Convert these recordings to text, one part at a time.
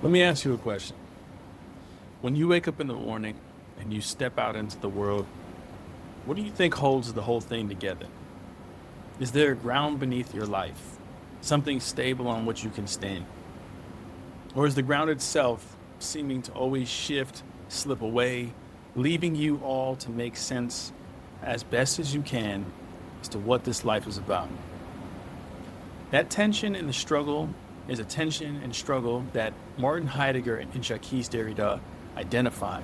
Let me ask you a question. When you wake up in the morning and you step out into the world, what do you think holds the whole thing together? Is there a ground beneath your life? Something stable on which you can stand? Or is the ground itself seeming to always shift, slip away, leaving you all to make sense as best as you can as to what this life is about? That tension and the struggle is a tension and struggle that Martin Heidegger and Jacques Derrida identified.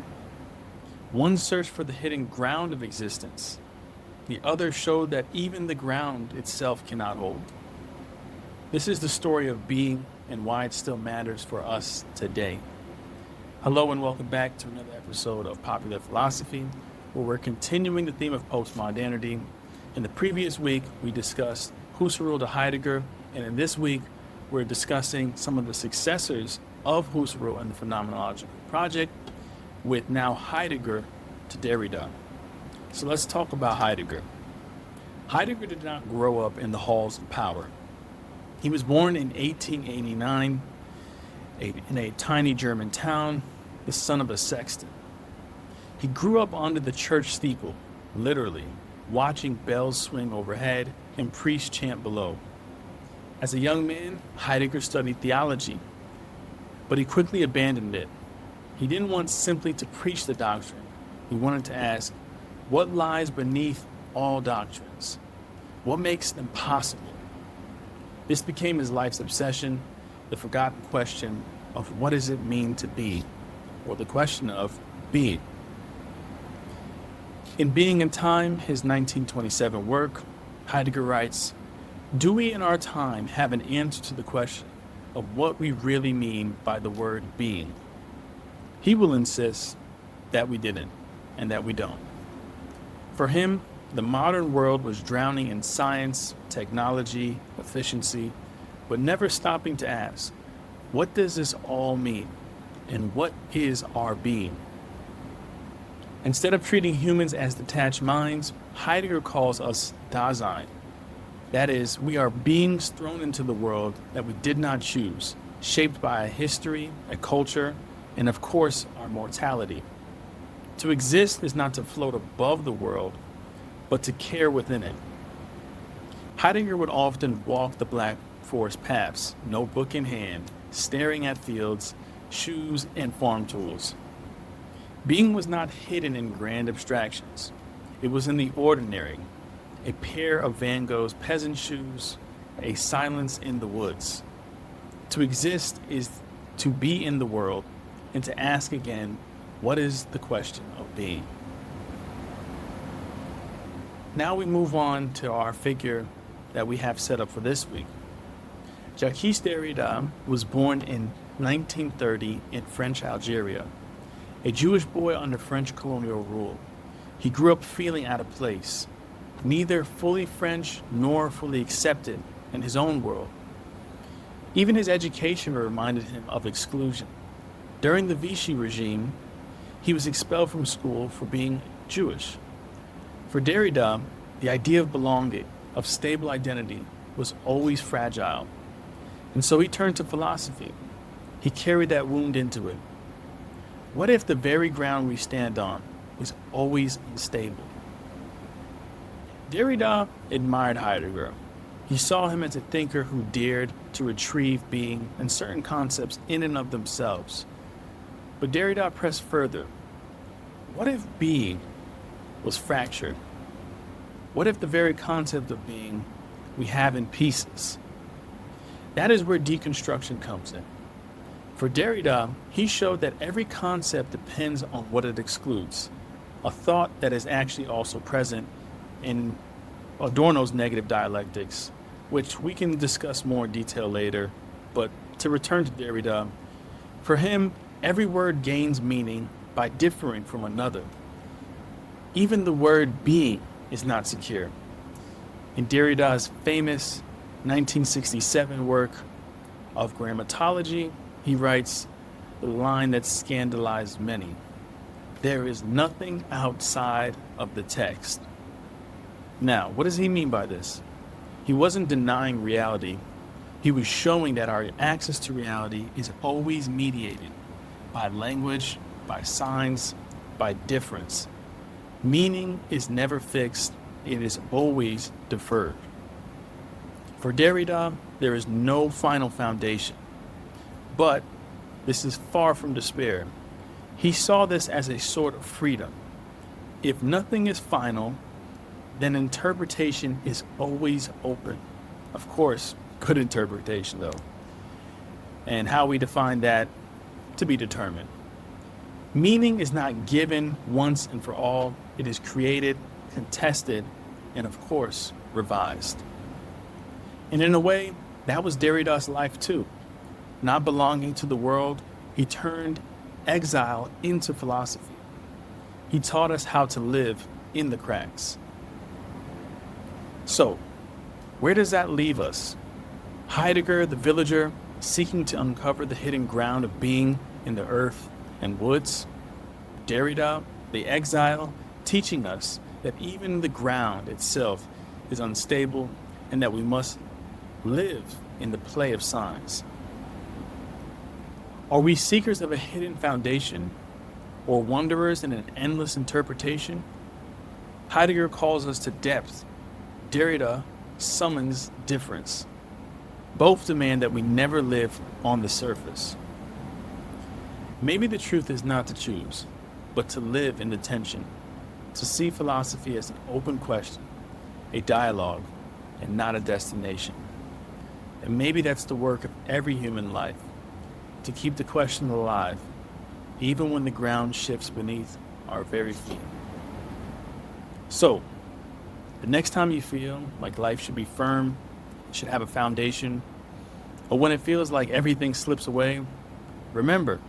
One searched for the hidden ground of existence. The other showed that even the ground itself cannot hold. This is the story of being and why it still matters for us today. Hello and welcome back to another episode of Popular Philosophy, where we're continuing the theme of postmodernity. In the previous week, we discussed Husserl to Heidegger, and in this week, we're discussing some of the successors of Husserl and the Phenomenological Project, with now Heidegger to Derrida. So let's talk about Heidegger. Heidegger did not grow up in the halls of power. He was born in 1889 in a tiny German town, the son of a sexton. He grew up under the church steeple, literally, watching bells swing overhead and priests chant below. As a young man, Heidegger studied theology, but he quickly abandoned it. He didn't want simply to preach the doctrine. He wanted to ask, what lies beneath all doctrines? What makes them possible? This became his life's obsession, the forgotten question of what does it mean to be, or the question of being. In Being and Time, his 1927 work, Heidegger writes, "Do we in our time have an answer to the question of what we really mean by the word being?" He will insist that we didn't, and that we don't. For him, the modern world was drowning in science, technology, efficiency, but never stopping to ask, what does this all mean? And what is our being? Instead of treating humans as detached minds, Heidegger calls us Dasein. That is, we are beings thrown into the world that we did not choose, shaped by a history, a culture, and of course, our mortality. To exist is not to float above the world, but to care within it. Heidegger would often walk the Black Forest paths, notebook in hand, staring at fields, shoes, and farm tools. Being was not hidden in grand abstractions. It was in the ordinary. A pair of Van Gogh's peasant shoes, a silence in the woods. To exist is to be in the world and to ask again, what is the question of being? Now we move on to our figure that we have set up for this week. Jacques Derrida was born in 1930 in French Algeria, a Jewish boy under French colonial rule. He grew up feeling out of place, neither fully French nor fully accepted in his own world. Even his education reminded him of exclusion. During the Vichy regime, he was expelled from school for being Jewish. For Derrida, the idea of belonging, of stable identity, was always fragile. And so he turned to philosophy. He carried that wound into it. What if the very ground we stand on is always unstable? Derrida admired Heidegger. He saw him as a thinker who dared to retrieve being and certain concepts in and of themselves. But Derrida pressed further. What if being was fractured? What if the very concept of being we have in pieces? That is where deconstruction comes in. For Derrida, he showed that every concept depends on what it excludes, a thought that is actually also present in Adorno's negative dialectics, which we can discuss more in detail later. But to return to Derrida, for him, every word gains meaning by differing from another. Even the word being is not secure. In Derrida's famous 1967 work of Grammatology, he writes the line that scandalized many: "There is nothing outside of the text." Now, what does he mean by this? He wasn't denying reality, He was showing that our access to reality is always mediated by language, by signs, by difference. Meaning is never fixed, it is always deferred. For Derrida, there is no final foundation. But this is far from despair. He saw this as a sort of freedom. If nothing is final, then interpretation is always open. Of course, good interpretation though. And how we define that, to be determined. Meaning is not given once and for all. It is created, contested, and of course, revised. And in a way, that was Derrida's life too. Not belonging to the world, he turned exile into philosophy. He taught us how to live in the cracks. So, where does that leave us? Heidegger, the villager, seeking to uncover the hidden ground of being in the earth and woods. Derrida, the exile, teaching us that even the ground itself is unstable and that we must live in the play of signs. Are we seekers of a hidden foundation or wanderers in an endless interpretation? Heidegger calls us to depth. Derrida summons difference. Both demand that we never live on the surface. Maybe the truth is not to choose, but to live in the tension, to see philosophy as an open question, a dialogue, and not a destination. And maybe that's the work of every human life, to keep the question alive, even when the ground shifts beneath our very feet. So, the next time you feel like life should be firm, should have a foundation, or when it feels like everything slips away, remember,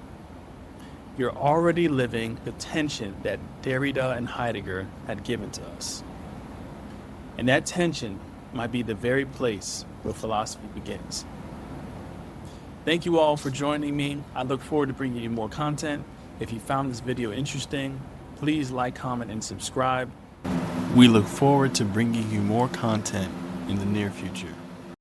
you're already living the tension that Derrida and Heidegger had given to us. And that tension might be the very place where philosophy begins. Thank you all for joining me. I look forward to bringing you more content. If you found this video interesting, please like, comment, and subscribe. We look forward to bringing you more content in the near future.